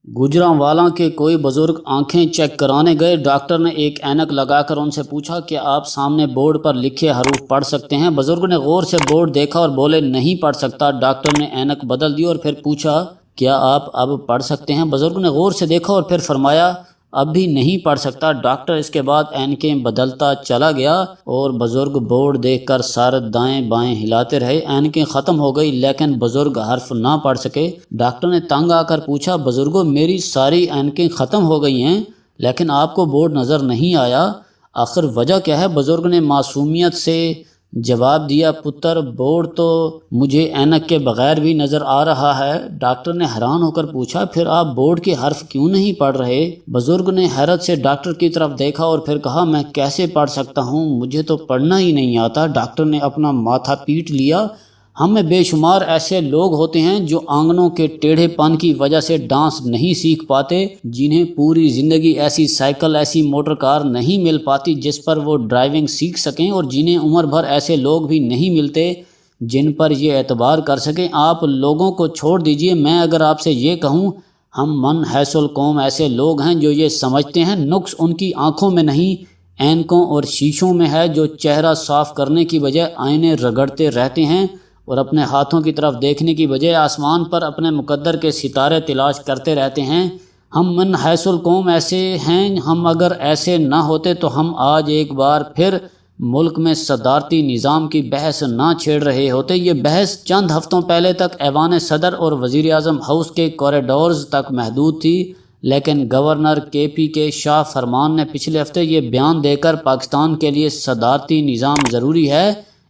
गुजरांवाला के कोई बुजुर्ग आंखें चेक कराने गए। डॉक्टर ने एक ऐनक लगाकर उनसे पूछा कि आप सामने बोर्ड पर लिखे हरूफ पढ़ सकते हैं। बुजुर्ग ने गौर से बोर्ड देखा और बोले नहीं पढ़ सकता। डॉक्टर ने ऐनक बदल दी और फिर पूछा क्या आप अब पढ़ सकते हैं। बुजुर्ग ने गौर से देखा और फिर फरमाया अब भी नहीं पढ़ सकता। डॉक्टर इसके बाद ऐनकें बदलता चला गया और बुजुर्ग बोर्ड देखकर सर दाएं बाएं हिलाते रहे। ऐनकें ख़त्म हो गई लेकिन बुजुर्ग हर्फ ना पढ़ सके। डॉक्टर ने तंग आकर पूछा बुजुर्गों मेरी सारी ऐनकें ख़त्म हो गई हैं लेकिन आपको बोर्ड नज़र नहीं आया, आखिर वजह क्या है। बुजुर्ग ने मासूमियत से जवाब दिया पुत्र बोर्ड तो मुझे ऐनक के बगैर भी नज़र आ रहा है। डॉक्टर ने हैरान होकर पूछा फिर आप बोर्ड के हर्फ क्यों नहीं पढ़ रहे। बुजुर्ग ने हैरत से डॉक्टर की तरफ देखा और फिर कहा मैं कैसे पढ़ सकता हूँ, मुझे तो पढ़ना ही नहीं आता। डॉक्टर ने अपना माथा पीट लिया। हम में बेशुमार ऐसे लोग होते हैं जो आंगनों के टेढ़ेपन की वजह से डांस नहीं सीख पाते, जिन्हें पूरी ज़िंदगी ऐसी साइकिल ऐसी मोटर कार नहीं मिल पाती जिस पर वो ड्राइविंग सीख सकें, और जिन्हें उम्र भर ऐसे लोग भी नहीं मिलते जिन पर ये एतबार कर सकें। आप लोगों को छोड़ दीजिए, मैं अगर आपसे ये कहूँ हम मन हैसुल कौम ऐसे लोग हैं जो ये समझते हैं नुक्स उनकी आँखों में नहीं ऐनकों और शीशों में है, जो चेहरा साफ़ करने की बजाय आईने रगड़ते रहते हैं और अपने हाथों की तरफ देखने की बजाय आसमान पर अपने मुकद्दर के सितारे तलाश करते रहते हैं। हम मन हैसुल कौम ऐसे हैं, हम अगर ऐसे ना होते तो हम आज एक बार फिर मुल्क में सदारती निज़ाम की बहस ना छेड़ रहे होते। ये बहस चंद हफ्तों पहले तक ऐवान सदर और वज़ीर आज़म हाउस के कॉरिडोर्स तक महदूद थी, लेकिन गवर्नर KP के शाह फरमान ने पिछले हफ्ते ये बयान देकर पाकिस्तान के लिए सदारती निज़ाम ज़रूरी है,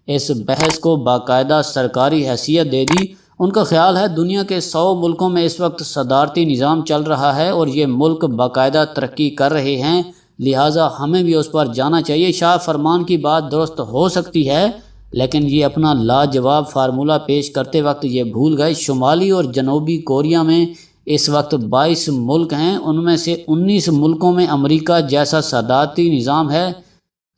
इस बहस को बाकायदा सरकारी हैसियत दे दी। उनका ख्याल है दुनिया के 100 मुल्कों में इस वक्त सदारती निज़ाम चल रहा है और ये मुल्क बाकायदा तरक्की कर रहे हैं, लिहाजा हमें भी उस पर जाना चाहिए। शाह फरमान की बात दुरुस्त हो सकती है लेकिन ये अपना लाजवाब फार्मूला पेश करते वक्त ये भूल गए शुमाली और जनूबी कोरिया में इस वक्त 22 मुल्क हैं, उनमें से 19 मुल्कों में अमेरिका जैसा सदारती निज़ाम है।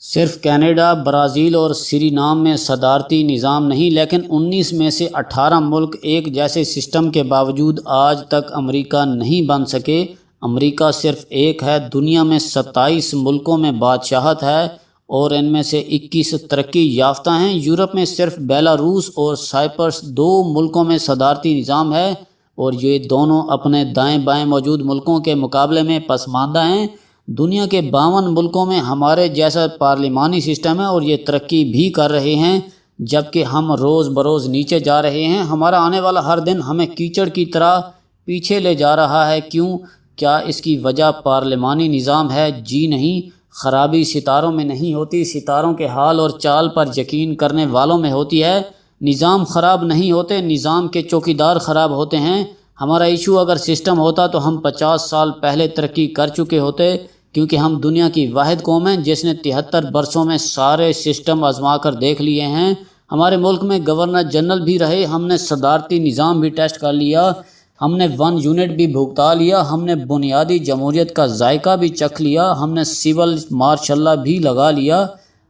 सिर्फ कनाडा, ब्राज़ील और सूरीनाम में सदारती निज़ाम नहीं, लेकिन 19 में से 18 मुल्क एक जैसे सिस्टम के बावजूद आज तक अमेरिका नहीं बन सके। अमेरिका सिर्फ एक है, दुनिया में 27 मुल्कों में बादशाहत है और इनमें से 21 तरक्की याफ्ता हैं। यूरोप में सिर्फ बेलारूस और साइप्रस 2 मुल्कों में सदारती निज़ाम है और ये दोनों अपने दाएं बाएं मौजूद मुल्कों के मुकाबले में पसमानदा हैं। दुनिया के 52 मुल्कों में हमारे जैसा पार्लिमानी सिस्टम है और ये तरक्की भी कर रहे हैं, जबकि हम रोज़ बरोज़ नीचे जा रहे हैं। हमारा आने वाला हर दिन हमें कीचड़ की तरह पीछे ले जा रहा है। क्यों? क्या इसकी वजह पार्लिमानी निज़ाम है? जी नहीं, ख़राबी सितारों में नहीं होती, सितारों के हाल और चाल पर यकीन करने वालों में होती है। निज़ाम ख़राब नहीं होते, निज़ाम के चौकीदार ख़राब होते हैं। हमारा इशू अगर सिस्टम होता तो हम 50 साल पहले तरक्की कर चुके होते, क्योंकि हम दुनिया की वाहिद कौम हैं जिसने 73 बरसों में सारे सिस्टम आजमा कर देख लिए हैं। हमारे मुल्क में गवर्नर जनरल भी रहे, हमने सदारती निज़ाम भी टेस्ट कर लिया, हमने 1 यूनिट भी भुगता लिया, हमने बुनियादी जमहूरियत का जायका भी चख लिया, हमने सिविल मार्शल भी लगा लिया,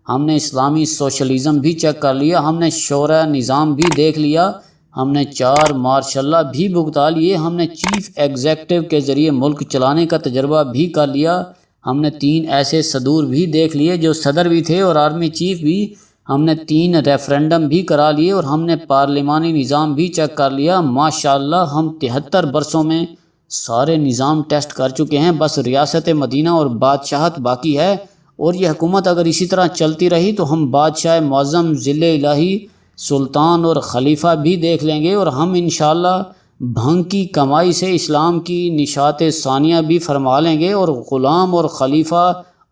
हमने इस्लामी सोशलिज़म भी चेक कर लिया, हमने शोरा निज़ाम भी देख लिया, हमने 4 मार्शल भी भुगता लिए, हमने चीफ एग्जीक्यूटिव के ज़रिए मुल्क चलाने का तजर्बा भी कर लिया, हमने 3 ऐसे सदूर भी देख लिए जो सदर भी थे और आर्मी चीफ भी, हमने 3 रेफरेंडम भी करा लिए और हमने पार्लिमानी निज़ाम भी चेक कर लिया। माशाअल्लाह हम 73 बरसों में सारे निज़ाम टेस्ट कर चुके हैं, बस रियासत मदीना और बादशाहत बाकी है। और ये हुकूमत अगर इसी तरह चलती रही तो हम बादशाह मुअज़्ज़म ज़िले इलाही सुल्तान और खलीफा भी देख लेंगे और हम इंशाअल्लाह भंग की कमाई से इस्लाम की निशात सानिया भी फरमा लेंगे और ग़ुलाम और खलीफा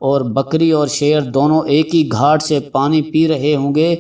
और बकरी और शेर दोनों एक ही घाट से पानी पी रहे होंगे।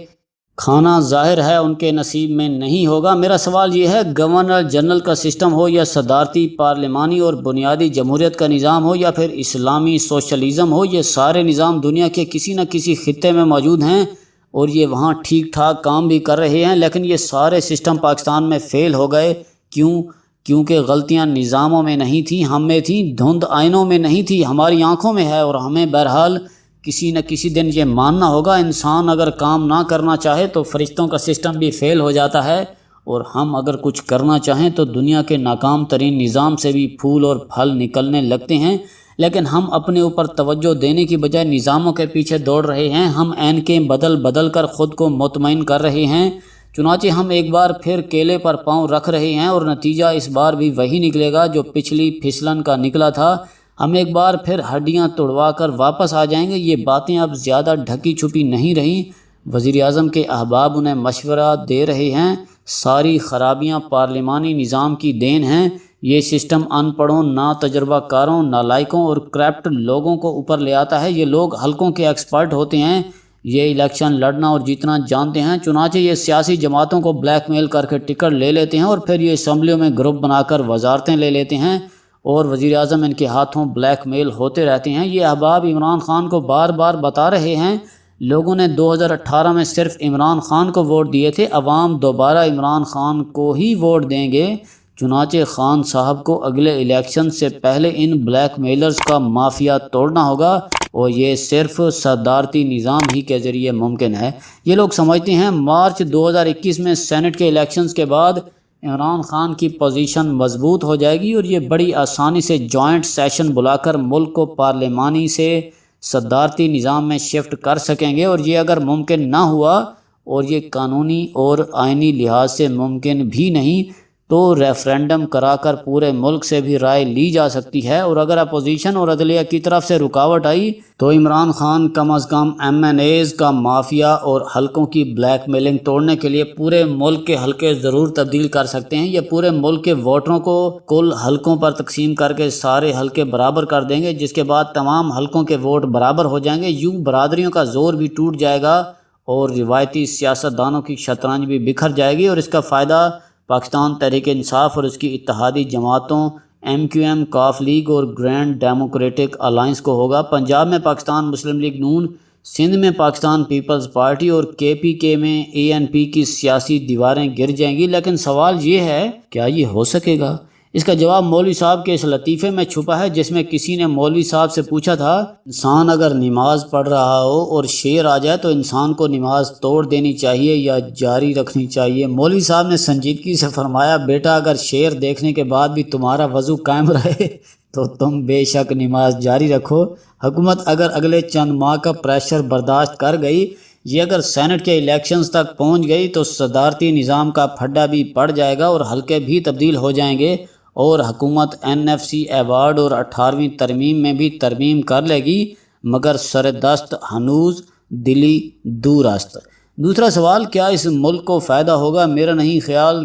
खाना ज़ाहिर है उनके नसीब में नहीं होगा। मेरा सवाल ये है गवर्नर जनरल का सिस्टम हो या सदारती पार्लिमानी और बुनियादी जमहूरियत का निज़ाम हो या फिर इस्लामी सोशलिज़म हो, ये सारे निज़ाम दुनिया के किसी न किसी खित्ते में मौजूद हैं और ये वहाँ ठीक ठाक काम भी कर रहे हैं, लेकिन ये सारे सिस्टम पाकिस्तान में फ़ेल हो गए। क्यों? क्योंकि गलतियां निज़ामों में नहीं थी, हम में थी, धुंध आइनों में नहीं थी, हमारी आंखों में है। और हमें बहरहाल किसी न किसी दिन ये मानना होगा इंसान अगर काम ना करना चाहे तो फरिश्तों का सिस्टम भी फ़ेल हो जाता है اور ہم اگر کچھ کرنا چاہیں تو دنیا کے ناکام ترین نظام سے بھی پھول اور پھل نکلنے لگتے ہیں، لیکن ہم اپنے اوپر توجہ دینے کی بجائے نظاموں کے پیچھے دوڑ رہے ہیں۔ ہم اینکیں بدل بدل کر خود کو مطمئن کر رہے ہیں، چنانچہ ہم ایک بار پھر کیلے پر پاؤں رکھ رہے ہیں اور نتیجہ اس بار بھی وہی نکلے گا جو پچھلی پھسلن کا نکلا تھا۔ ہم ایک بار پھر ہڈیاں توڑوا کر واپس آ جائیں گے۔ یہ باتیں اب زیادہ ڈھکی چھپی نہیں رہیں۔ وزیر اعظم کے احباب انہیں مشورہ دے رہے ہیں، ساری خرابیاں پارلیمانی نظام کی دین ہیں۔ یہ سسٹم ان پڑھوں، نا تجربہ کاروں، نالائقوں اور کرپٹ لوگوں کو اوپر لے آتا ہے۔ یہ لوگ حلقوں کے ایکسپرٹ ہوتے ہیں، یہ الیکشن لڑنا اور جیتنا جانتے ہیں، چنانچہ یہ سیاسی جماعتوں کو بلیک میل کر کے ٹکٹ لے لیتے ہیں اور پھر یہ اسمبلیوں میں گروپ بنا کر وزارتیں لے لیتے ہیں اور وزیر اعظم ان کے ہاتھوں بلیک میل ہوتے رہتے ہیں۔ یہ احباب عمران خان کو بار بار بتا رہے ہیں، لوگوں نے 2018 میں صرف عمران خان کو ووٹ دیے تھے، عوام دوبارہ عمران خان کو ہی ووٹ دیں گے، چنانچہ خان صاحب کو اگلے الیکشن سے پہلے ان بلیک میلرز کا مافیا توڑنا ہوگا اور یہ صرف صدارتی نظام ہی کے ذریعے ممکن ہے۔ یہ لوگ سمجھتے ہیں مارچ 2021 میں سینٹ کے الیکشنز کے بعد عمران خان کی پوزیشن مضبوط ہو جائے گی اور یہ بڑی آسانی سے جوائنٹ سیشن بلا کر ملک کو پارلیمانی سے صدارتی نظام میں شفٹ کر سکیں گے، اور یہ اگر ممکن نہ ہوا اور یہ قانونی اور آئینی لحاظ سے ممکن بھی نہیں تو ریفرینڈم کرا کر پورے ملک سے بھی رائے لی جا سکتی ہے، اور اگر اپوزیشن اور عدلیہ کی طرف سے رکاوٹ آئی تو عمران خان کم از کم MNAs کا مافیا اور حلقوں کی بلیک میلنگ توڑنے کے لیے پورے ملک کے حلقے ضرور تبدیل کر سکتے ہیں۔ یہ پورے ملک کے ووٹروں کو کل حلقوں پر تقسیم کر کے سارے حلقے برابر کر دیں گے، جس کے بعد تمام حلقوں کے ووٹ برابر ہو جائیں گے۔ یوں برادریوں کا زور بھی ٹوٹ جائے گا اور روایتی سیاستدانوں کی شطرنج بھی بکھر جائے گی، اور اس کا فائدہ پاکستان تحریک انصاف اور اس کی اتحادی جماعتوں MQM، کاف لیگ اور گرینڈ ڈیموکریٹک الائنس کو ہوگا۔ پنجاب میں پاکستان مسلم لیگ نون، سندھ میں پاکستان پیپلز پارٹی اور KPK میں ANP کی سیاسی دیواریں گر جائیں گی، لیکن سوال یہ ہے کیا یہ ہو سکے گا؟ اس کا جواب مولوی صاحب کے اس لطیفے میں چھپا ہے، جس میں کسی نے مولوی صاحب سے پوچھا تھا، انسان اگر نماز پڑھ رہا ہو اور شیر آ جائے تو انسان کو نماز توڑ دینی چاہیے یا جاری رکھنی چاہیے؟ مولوی صاحب نے سنجیدگی سے فرمایا، بیٹا اگر شیر دیکھنے کے بعد بھی تمہارا وضو قائم رہے تو تم بے شک نماز جاری رکھو۔ حکومت اگر اگلے چند ماہ کا پریشر برداشت کر گئی، یہ اگر سینٹ کے الیکشنز تک پہنچ گئی تو صدارتی نظام کا پھڈا بھی پڑ جائے گا اور حلقے بھی تبدیل ہو جائیں گے، اور حکومت NFC ایوارڈ اور 18ویں ترمیم میں بھی ترمیم کر لے گی، مگر سر دست ہنوز دلی دور است۔ دوسرا سوال، کیا اس ملک کو فائدہ ہوگا؟ میرا نہیں خیال۔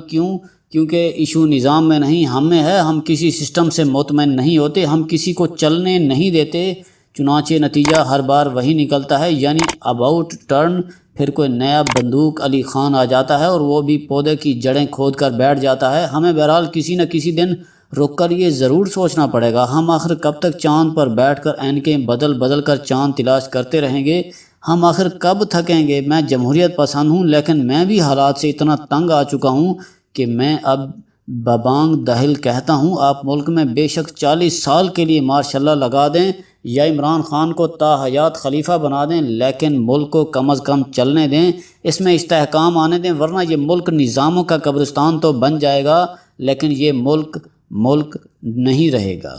کیونکہ ایشو نظام میں نہیں، ہم میں ہے۔ ہم کسی سسٹم سے مطمئن نہیں ہوتے، ہم کسی کو چلنے نہیں دیتے، چنانچہ نتیجہ ہر بار وہی نکلتا ہے، یعنی اباؤٹ ٹرن۔ پھر کوئی نیا بندوق علی خان آ جاتا ہے اور وہ بھی پودے کی جڑیں کھود کر بیٹھ جاتا ہے۔ ہمیں بہرحال کسی نہ کسی دن رک کر یہ ضرور سوچنا پڑے گا، ہم آخر کب تک چاند پر بیٹھ کر اینکیں بدل بدل کر چاند تلاش کرتے رہیں گے؟ ہم آخر کب تھکیں گے؟ میں جمہوریت پسند ہوں، لیکن میں بھی حالات سے اتنا تنگ آ چکا ہوں کہ میں اب ببانگ دہل کہتا ہوں، آپ ملک میں بے شک 40 سال کے لیے ماشاء اللہ لگا دیں یا عمران خان کو تا حیات خلیفہ بنا دیں، لیکن ملک کو کم از کم چلنے دیں، اس میں استحکام آنے دیں، ورنہ یہ ملک نظاموں کا قبرستان تو بن جائے گا لیکن یہ ملک نہیں رہے گا۔